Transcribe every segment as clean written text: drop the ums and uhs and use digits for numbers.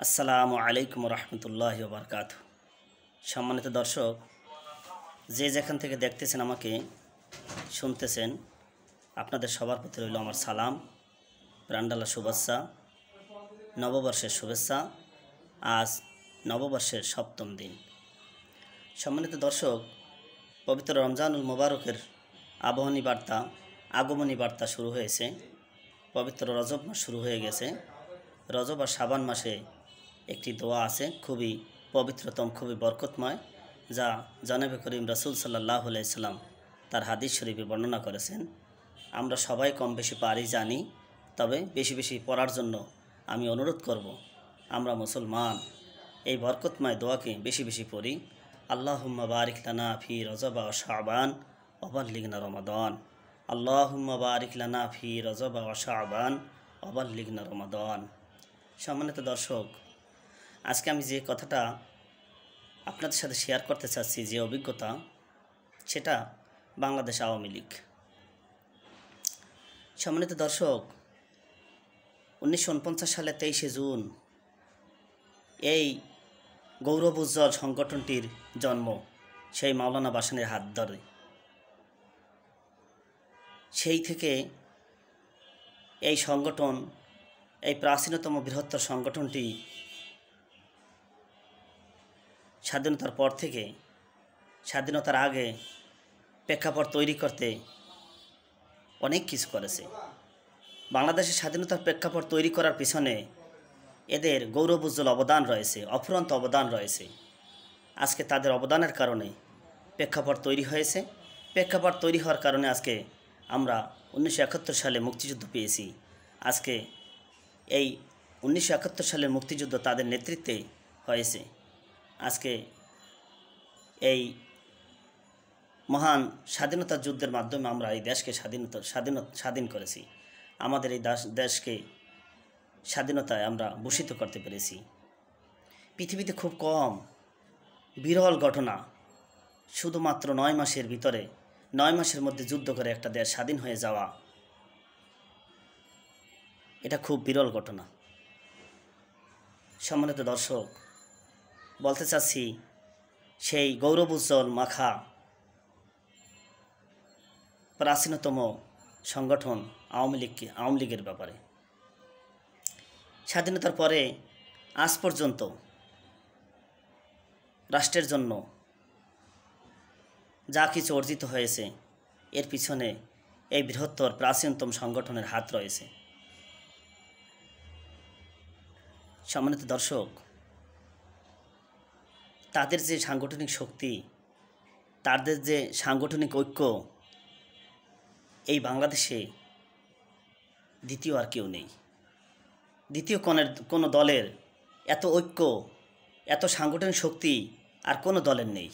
আসসালামু আলাইকুম রহমতুল্লাহি ওয়া বারাকাতুহু। সম্মানিত দর্শক, যে যেখান থেকে দেখতেছেন, আমাকে শুনতেছেন, আপনাদের সবার প্রতি রইল আমার সালাম, প্রাণঢালা শুভেচ্ছা, নববর্ষের শুভেচ্ছা। আজ নববর্ষের সপ্তম দিন। সম্মানিত দর্শক, পবিত্র রমজানুল মোবারকের আগমনী বার্তা শুরু হয়েছে। পবিত্র রজব মাস শুরু হয়ে গেছে। রজব আর শাবান মাসে একটি দোয়া আছে, খুবই পবিত্রতম, খুবই বরকতময়, যা জনাবে করিম রাসূল সাল্লাল্লাহু আলাইহি সাল্লাম তার হাদিস শরীফে বর্ণনা করেছেন। আমরা সবাই কম বেশি পারি, জানি, তবে বেশি বেশি পড়ার জন্য আমি অনুরোধ করব। আমরা মুসলমান, এই বরকতময় দোয়াকে বেশি বেশি পড়ি। আল্লাহুম্মা বারিক লানা ফি রজব ওয়া শাবান ওয়া বাল্লিগনা রমাদান। আল্লাহুম্মা বারিক লানা ফি রজব ওয়া শাবান ওয়া বাল্লিগনা রমাদান। সম্মানিত দর্শক, আজকে আমি যে কথাটা আপনাদের সাথে শেয়ার করতে চাচ্ছি, যে অভিজ্ঞতা, সেটা বাংলাদেশ আওয়ামী লীগ। সম্মানিত দর্শক, 1949 সালে 23শে জুন এই গৌরব উজ্জ্বল সংগঠনটির জন্ম সেই মাওলানা ভাসানীর হাত ধরে। সেই থেকে এই সংগঠন, এই প্রাচীনতম বৃহত্তর সংগঠনটি স্বাধীনতার পর থেকে স্বাধীনতার আগে প্রেক্ষাপট তৈরি করতে অনেক কিছু করেছে। বাংলাদেশের স্বাধীনতার প্রেক্ষাপট তৈরি করার পিছনে এদের গৌরব উজ্জ্বল অবদান রয়েছে, অফুরন্ত অবদান রয়েছে। আজকে তাদের অবদানের কারণে প্রেক্ষাপট তৈরি হয়েছে। প্রেক্ষাপট তৈরি হওয়ার কারণে আজকে আমরা 1971 সালে মুক্তিযুদ্ধ পেয়েছি। আজকে এই 1971 সালের মুক্তিযুদ্ধ তাদের নেতৃত্বে হয়েছে। আজকে এই মহান স্বাধীনতা যুদ্ধের মাধ্যমে আমরা এই দেশকে স্বাধীন করেছি। আমাদের এই দেশকে স্বাধীনতায় আমরা ভূষিত করতে পেরেছি। পৃথিবীতে খুব কম, বিরল ঘটনা, শুধুমাত্র 9 মাসের ভিতরে, 9 মাসের মধ্যে যুদ্ধ করে একটা দেশ স্বাধীন হয়ে যাওয়া, এটা খুব বিরল ঘটনা। সম্মানিত দর্শক, বলতে চাচ্ছি সেই গৌরব উজ্জ্বল মাখা প্রাচীনতম সংগঠন আওয়ামী লীগের ব্যাপারে। স্বাধীনতার পরে আজ পর্যন্ত রাষ্ট্রের জন্য যা কিছু অর্জিত হয়েছে, এর পিছনে এই বৃহত্তর প্রাচীনতম সংগঠনের হাত রয়েছে। সম্মানিত দর্শক, তাদের যে সাংগঠনিক শক্তি, তাদের যে সাংগঠনিক ঐক্য, এই বাংলাদেশে দ্বিতীয় আর কেউ নেই। দ্বিতীয় কোনো দলের এত ঐক্য, এত সাংগঠনিক শক্তি আর কোনো দলের নেই।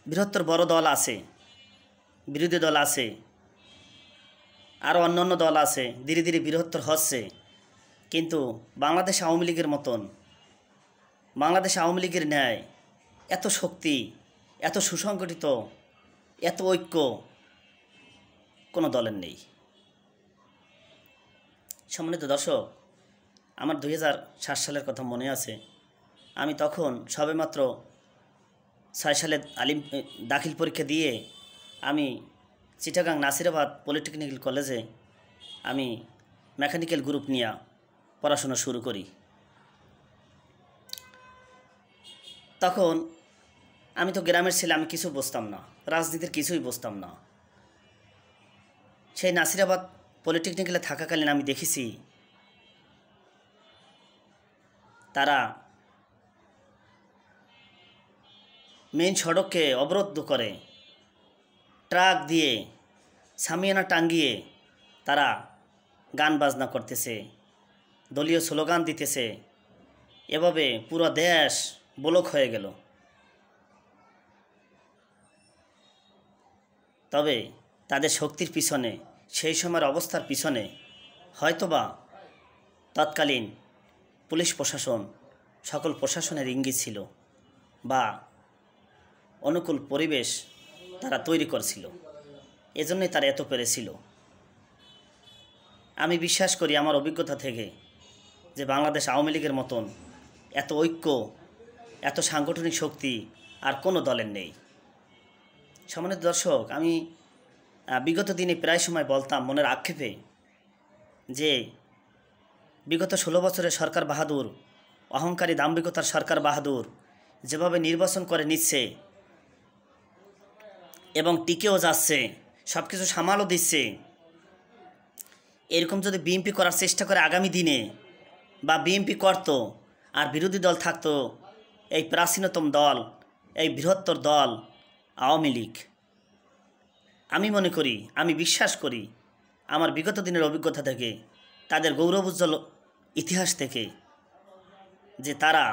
বৃহত্তর বড় দল আছে, বিরোধী দল আছে, আরও অন্যান্য দল আছে, ধীরে ধীরে বৃহত্তর হচ্ছে। কিন্তু বাংলাদেশ আওয়ামী লীগের মতন, বাংলাদেশ আওয়ামী লীগের ন্যায় এত শক্তি, এত সুসংগঠিত, এত ঐক্য কোনো দলের নেই। সম্মানিত দর্শক, আমার 2007 সালের কথা মনে আছে। আমি তখন সবেমাত্র 6 সালে দাখিল পরীক্ষা দিয়ে আমি চিটাগাং নাসিরাবাদ পলিটেকনিক্যাল কলেজে আমি মেকানিক্যাল গ্রুপ নিয়ে পড়াশোনা শুরু করি। তখন আমি তো গ্রামের ছেলে, আমি কিছু বুঝতাম না, রাজনীতির কিছুই বুঝতাম না। সেই নাসিরাবাদ পলিটেকনিক্যালে থাকাকালীন আমি দেখেছি তারা মেইন সড়ককে অবরুদ্ধ করে ট্রাক দিয়ে সামিয়ানা টাঙ্গিয়ে তারা গান বাজনা করতেছে, দলীয় স্লোগান দিতেছে। এভাবে পুরো দেশ ব্লক হয়ে গেল। তবে তাদের শক্তির পিছনে, সেই সময়ের অবস্থার পিছনে হয়তোবা তৎকালীন পুলিশ প্রশাসন, সকল প্রশাসনের ইঙ্গিত ছিল, বা অনুকূল পরিবেশ তারা তৈরি করছিল, এজন্যই তারা এত পেরেছিল। আমি বিশ্বাস করি আমার অভিজ্ঞতা থেকে যে বাংলাদেশ আওয়ামী লীগের মতন এত ঐক্য, এত সাংগঠনিক শক্তি আর কোনো দলের নেই। সম্মানিত দর্শক, আমি বিগত দিনে প্রায় সময় বলতাম মনের আক্ষেপে যে বিগত 16 বছরের সরকার বাহাদুর, অহংকারী দাম্ভিকতার সরকার বাহাদুর যেভাবে নির্বাচন করে নিচ্ছে এবং টিকেও যাচ্ছে, সব কিছু সামালও দিচ্ছে, এরকম যদি বিএনপি করার চেষ্টা করে আগামী দিনে, বা বিএনপি করত আর বিরোধী দল থাকতো এই প্রাচীনতম দল, এই বৃহত্তর দল আওয়ামী লীগ, আমি মনে করি, আমি বিশ্বাস করি আমার বিগত দিনের অভিজ্ঞতা থেকে, তাদের গৌরবোজ্জ্বল ইতিহাস থেকে, যে তারা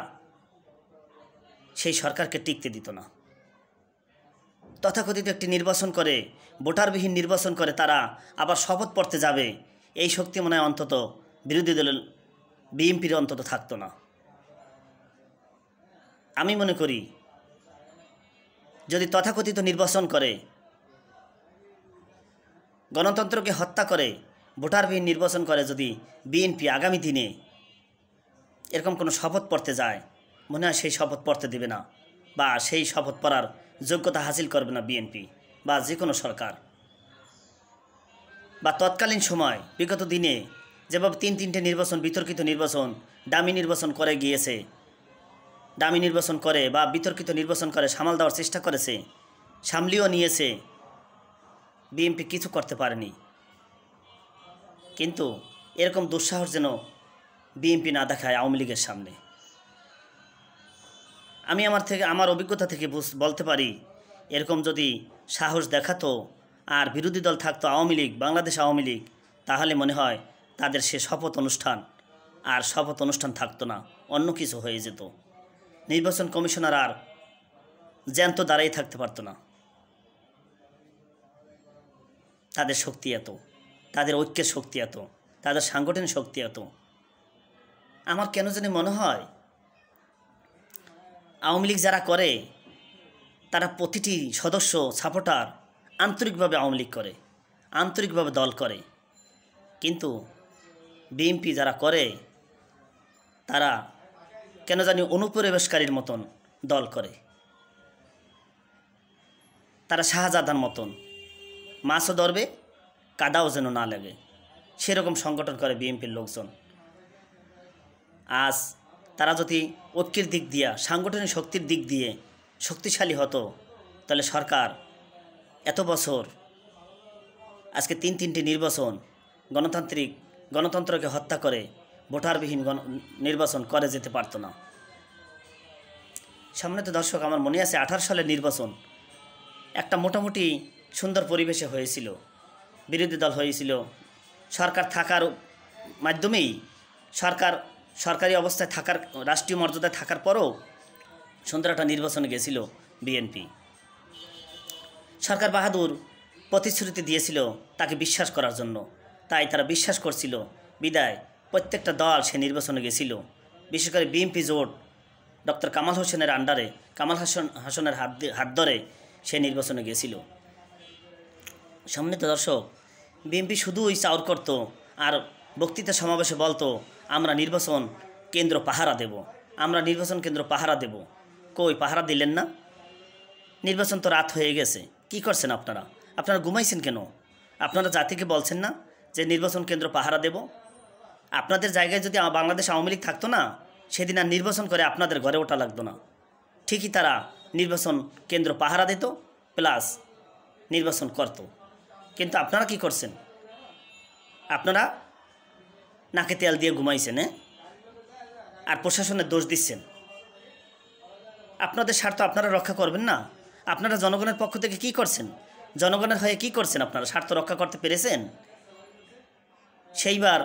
সেই সরকারকে টিকতে দিত না। তথাকথিত একটি নির্বাচন করে, ভোটারবিহীন নির্বাচন করে তারা আবার শপথ পড়তে যাবে, এই শক্তি মনে হয় অন্তত বিরোধী দলের বিএনপির অন্তত থাকতো না। আমি মনে করি যদি তথাকথিত নির্বাচন করে, গণতন্ত্রকে হত্যা করে, ভোটারবিহীন নির্বাচন করে যদি বিএনপি আগামী দিনে এরকম কোনো শপথ পড়তে যায়, মনে হয় সেই শপথ পড়তে দেবে না, বা সেই শপথ পড়ার যোগ্যতা হাসিল করবে না বিএনপি বা যে কোনো সরকার। বা তৎকালীন সময় বিগত দিনে যেভাবে তিনটে নির্বাচন, বিতর্কিত নির্বাচন, ডামি নির্বাচন করে গিয়েছে, ডামি নির্বাচন করে বা বিতর্কিত নির্বাচন করে সামাল দেওয়ার চেষ্টা করেছে, সামলিও নিয়েছে, বিএনপি কিছু করতে পারেনি। কিন্তু এরকম দুঃসাহস যেন বিএনপি না দেখায় আওয়ামী লীগের সামনে। আমি আমার অভিজ্ঞতা থেকে বলতে পারি, এরকম যদি সাহস দেখাতো আর বিরোধী দল থাকতো আওয়ামী লীগ, বাংলাদেশ আওয়ামী লীগ, তাহলে মনে হয় তাদের সে শপথ অনুষ্ঠান আর শপথ অনুষ্ঠান থাকতো না, অন্য কিছু হয়ে যেত। নির্বাচন কমিশনার আর জ্যান্ত দাঁড়াই থাকতে পারতো না। তাদের শক্তি এত, তাদের ঐক্যের শক্তি এত, তাদের সাংগঠনিক শক্তি এত। আমার কেন জানি মনে হয় আওয়ামী লীগ যারা করে তারা প্রতিটি সদস্য, সাপোর্টার আন্তরিকভাবে আওয়ামী লীগ করে, আন্তরিকভাবে দল করে। কিন্তু বিএনপি যারা করে তারা কেন জানি অনুপ্রবেশকারীর মতন দল করে। তারা শাহজাদার মতন মাছও ধরবে, কাদাও যেন না লাগে, সেরকম সংগঠন করে বিএনপির লোকজন। আজ তারা যদি ঐক্যের দিক দিয়ে, সাংগঠনিক শক্তির দিক দিয়ে শক্তিশালী হতো, তাহলে সরকার এত বছর, আজকে তিনটি নির্বাচন, গণতন্ত্রকে হত্যা করে ভোটারবিহীন নির্বাচন করে যেতে পারত না। সামনে তো দর্শক, আমার মনে আছে 18 সালের নির্বাচন একটা মোটামুটি সুন্দর পরিবেশে হয়েছিল, বিরোধী দল হয়েছিল, সরকার থাকার মাধ্যমেই, সরকারি অবস্থায় থাকার, রাষ্ট্রীয় মর্যাদায় থাকার পরও সুন্দর একটা নির্বাচনে গেছিল বিএনপি। সরকার বাহাদুর প্রতিশ্রুতি দিয়েছিল তাকে বিশ্বাস করার জন্য, তাই তারা বিশ্বাস করছিল বিদায় প্রত্যেকটা দল সে নির্বাচনে গেছিল। বিশেষ করে বিএনপি জোট ডক্টর কামাল হোসেনের আন্ডারে, কামাল হাসানের হাত ধরে সে নির্বাচনে গেছিল। সম্মানিত দর্শক, বিএনপি শুধুই চাউর করত আর বক্তৃতা সমাবেশে বলতো আমরা নির্বাচন কেন্দ্র পাহারা দেব, আমরা নির্বাচন কেন্দ্র পাহারা দেব। কই পাহারা দিলেন না? নির্বাচন তো রাত হয়ে গেছে, কি করছেন আপনারা? আপনারা ঘুমাইছেন কেন? আপনারা জাতিকে বলছেন না যে নির্বাচন কেন্দ্র পাহারা দেব? আপনাদের জায়গায় যদি বাংলাদেশ আওয়ামী লীগ থাকতো না, সেদিন আর নির্বাচন করে আপনাদের ঘরে ওঠা লাগতো না। ঠিকই তারা নির্বাচন কেন্দ্র পাহারা দিত, প্লাস নির্বাচন করত। কিন্তু আপনারা কি করছেন? আপনারা নাকে তেল দিয়ে ঘুমাইছেন, আর প্রশাসনের দোষ দিচ্ছেন। আপনাদের স্বার্থ আপনারা রক্ষা করবেন না? আপনারা জনগণের পক্ষ থেকে কি করছেন? জনগণের হয়ে কি করছেন? আপনারা স্বার্থ রক্ষা করতে পেরেছেন? সেইবার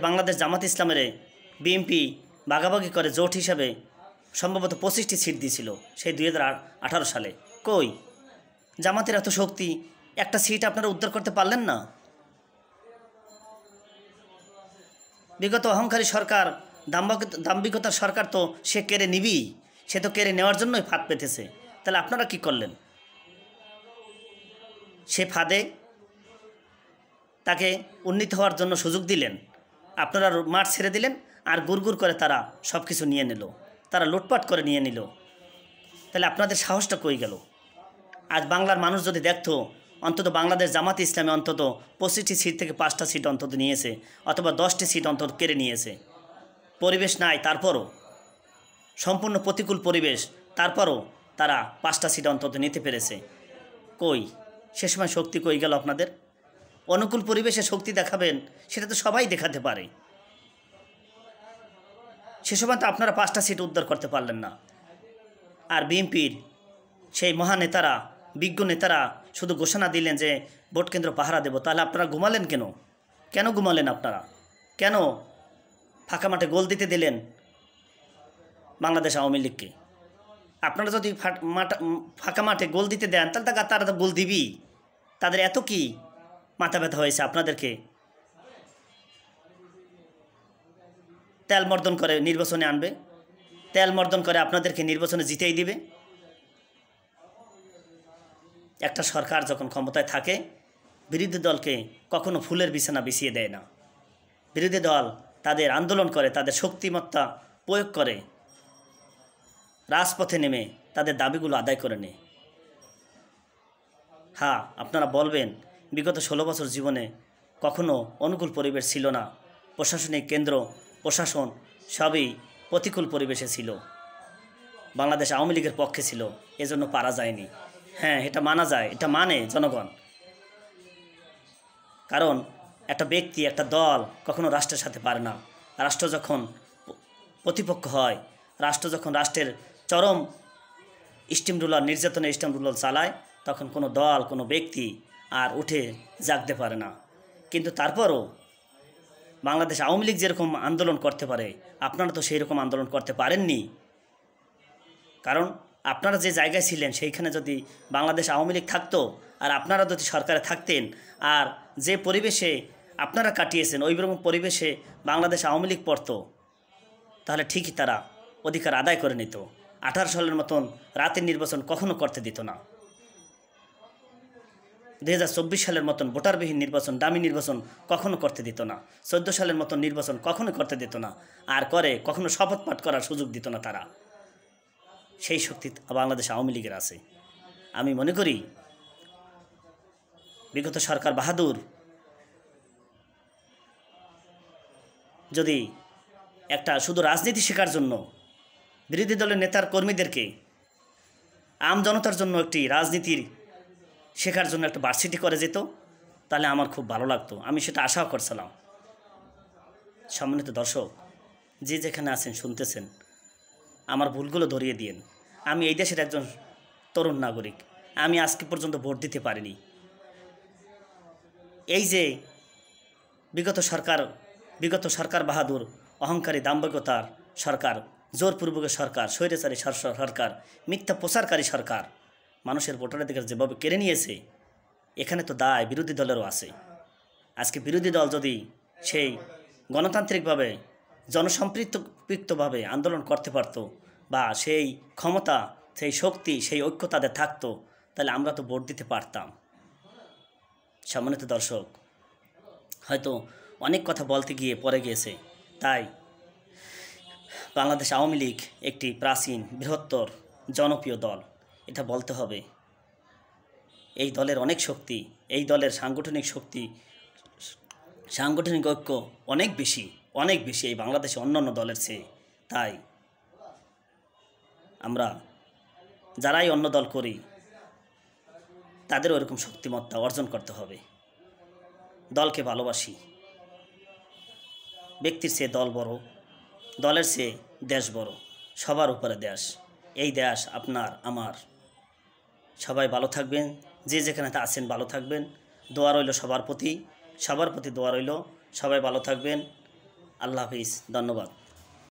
বাংলাদেশ জামাত ইসলামের বিএনপি ভাগাভাগি করে জোট হিসাবে সম্ভবত 25টি সিট দিয়েছিল সেই 2018 সালে। কই জামাতের এত শক্তি, একটা সিট আপনারা উদ্ধার করতে পারলেন না? বিগত অহংকারী সরকার, দাম্ভিকতার সরকার তো সে কেড়ে নিবি, সে তো কেড়ে নেওয়ার জন্যই ফাঁদ পেতেছে। তাহলে আপনারা কি করলেন? সে ফাঁদে তাকে উন্নীত হওয়ার জন্য সুযোগ দিলেন, আপনারা মাঠ ছেড়ে দিলেন, আর গুড়গুড় করে তারা সব কিছু নিয়ে নিল, তারা লুটপাট করে নিয়ে নিল। তাহলে আপনাদের সাহসটা কই গেল? আজ বাংলার মানুষ যদি দেখতো, অন্তত বাংলাদেশ জামাতে ইসলামে অন্তত 25টি সিট থেকে 5টা সিট অন্তত নিয়েছে, অথবা 10টি সিট অন্তত কেড়ে নিয়েছে। পরিবেশ নাই, তারপরও সম্পূর্ণ প্রতিকূল পরিবেশ, তারপরও তারা 5টা সিট অন্তত নিতে পেরেছে। কই সে সময় শক্তি কই গেল আপনাদের? অনুকূল পরিবেশে শক্তি দেখাবেন, সেটা তো সবাই দেখাতে পারে। সে সময় তো আপনারা 5টা সিট উদ্ধার করতে পারলেন না। আর বিএনপির সেই মহানেতারা, বিজ্ঞ নেতারা শুধু ঘোষণা দিলেন যে ভোট কেন্দ্র পাহারা দেব। তাহলে আপনারা ঘুমালেন কেন? কেন ঘুমালেন আপনারা? কেন ফাঁকা মাঠে গোল দিতে দিলেন বাংলাদেশ আওয়ামী লীগকে? আপনারা যদি ফাঁকা মাঠে গোল দিতে দেন, তাহলে তারা তো গোল দিবই। তাদের এত কি মাথা ব্যথা হয়েছে আপনাদেরকে তেল মর্দন করে নির্বাচনে আনবে, তেল মর্দন করে আপনাদেরকে নির্বাচনে জিতেই দিবে? একটা সরকার যখন ক্ষমতায় থাকে, বিরোধী দলকে কখনো ফুলের বিছানা বিছিয়ে দেয় না। বিরোধী দল তাদের আন্দোলন করে, তাদের শক্তিমত্তা প্রয়োগ করে, রাজপথে নেমে তাদের দাবিগুলো আদায় করে নেয়। হ্যাঁ, আপনারা বলবেন বিগত 16 বছর জীবনে কখনো অনুকূল পরিবেশ ছিল না, প্রশাসনিক কেন্দ্র প্রশাসন সবই প্রতিকূল পরিবেশে ছিল, বাংলাদেশ আওয়ামী লীগের পক্ষে ছিল, এজন্য পারা যায়নি। হ্যাঁ, এটা মানা যায়, এটা মানে জনগণ। কারণ একটা ব্যক্তি, একটা দল কখনো রাষ্ট্রের সাথে পারে না। রাষ্ট্র যখন প্রতিপক্ষ হয়, রাষ্ট্র যখন রাষ্ট্রের চরম স্টিম রুলার, নির্যাতনের স্টিম রুলার চালায়, তখন কোনো দল, কোনো ব্যক্তি আর উঠে জাগতে পারে না। কিন্তু তারপরও বাংলাদেশ আওয়ামী লীগ যেরকম আন্দোলন করতে পারে, আপনারা তো সেই রকম আন্দোলন করতে পারেননি। কারণ আপনারা যে জায়গায় ছিলেন, সেইখানে যদি বাংলাদেশ আওয়ামী লীগ থাকতো, আর আপনারা যদি সরকারে থাকতেন, আর যে পরিবেশে আপনারা কাটিয়েছেন ওই রকম পরিবেশে বাংলাদেশ আওয়ামী লীগ পড়তো, তাহলে ঠিকই তারা অধিকার আদায় করে নিত। 18 সালের মতন রাতের নির্বাচন কখনো করতে দিত না। 2024 সালের মতন ভোটারবিহীন নির্বাচন, দামি নির্বাচন কখনো করতে দিত না। 14 সালের মতন নির্বাচন কখনো করতে দিত না। আর করে কখনো শপথ পাঠ করার সুযোগ দিত না তারা। সেই শক্তি বাংলাদেশ আওয়ামী লীগের আছে। আমি মনে করি বিগত সরকার বাহাদুর যদি একটা শুধু রাজনীতি শেখার জন্য বিরোধী দলের নেতার কর্মীদেরকে আম জনতার জন্য একটি রাজনীতির শেখার জন্য একটা ভার্সিটি করে যেত, তাহলে আমার খুব ভালো লাগতো। আমি সেটা আশাও করছিলাম। সম্মানিত দর্শক, যে যেখানে আছেন শুনতেছেন, আমার ভুলগুলো ধরিয়ে দিয়েন। আমি এই দেশের একজন তরুণ নাগরিক, আমি আজকে পর্যন্ত ভোট দিতে পারিনি। এই যে বিগত সরকার বাহাদুর, অহংকারী দাম্ভিকতার সরকার, জোরপূর্বকের সরকার, স্বৈরাচারী সরকার, মিথ্যা প্রচারকারী সরকার মানুষের ভোটাধিকার যেভাবে কেড়ে নিয়েছে, এখানে তো দায় বিরোধী দলেরও আছে। আজকে বিরোধী দল যদি সেই গণতান্ত্রিকভাবে, জনসম্পৃক্তভাবে আন্দোলন করতে পারতো, বা সেই ক্ষমতা, সেই শক্তি, সেই ঐক্য তাদের থাকতো, তাহলে আমরা তো ভোট দিতে পারতাম। সম্মানিত দর্শক, হয়তো অনেক কথা বলতে গিয়ে পড়ে গিয়েছে, তাই বাংলাদেশ আওয়ামী লীগ একটি প্রাচীন, বৃহত্তর, জনপ্রিয় দল, এটা বলতে হবে। এই দলের অনেক শক্তি, এই দলের সাংগঠনিক শক্তি, সাংগঠনিক ঐক্য অনেক বেশি এই বাংলাদেশে অন্যান্য দলের চেয়ে। তাই আমরা যারাই অন্য দল করি, তাদের ওরকম শক্তিমত্তা অর্জন করতে হবে। দলকে ভালোবাসি, ব্যক্তির চেয়ে দল বড়, দলের চেয়ে দেশ বড়, সবার উপরে দেশ। এই দেশ আপনার আমার। সবাই ভালো থাকবেন, যে যেখানে আছেন ভালো থাকবেন। দোয়া রইল সবার প্রতি দোয়া রইল। সবাই ভালো থাকবেন। আল্লাহ হাফিজ, ধন্যবাদ।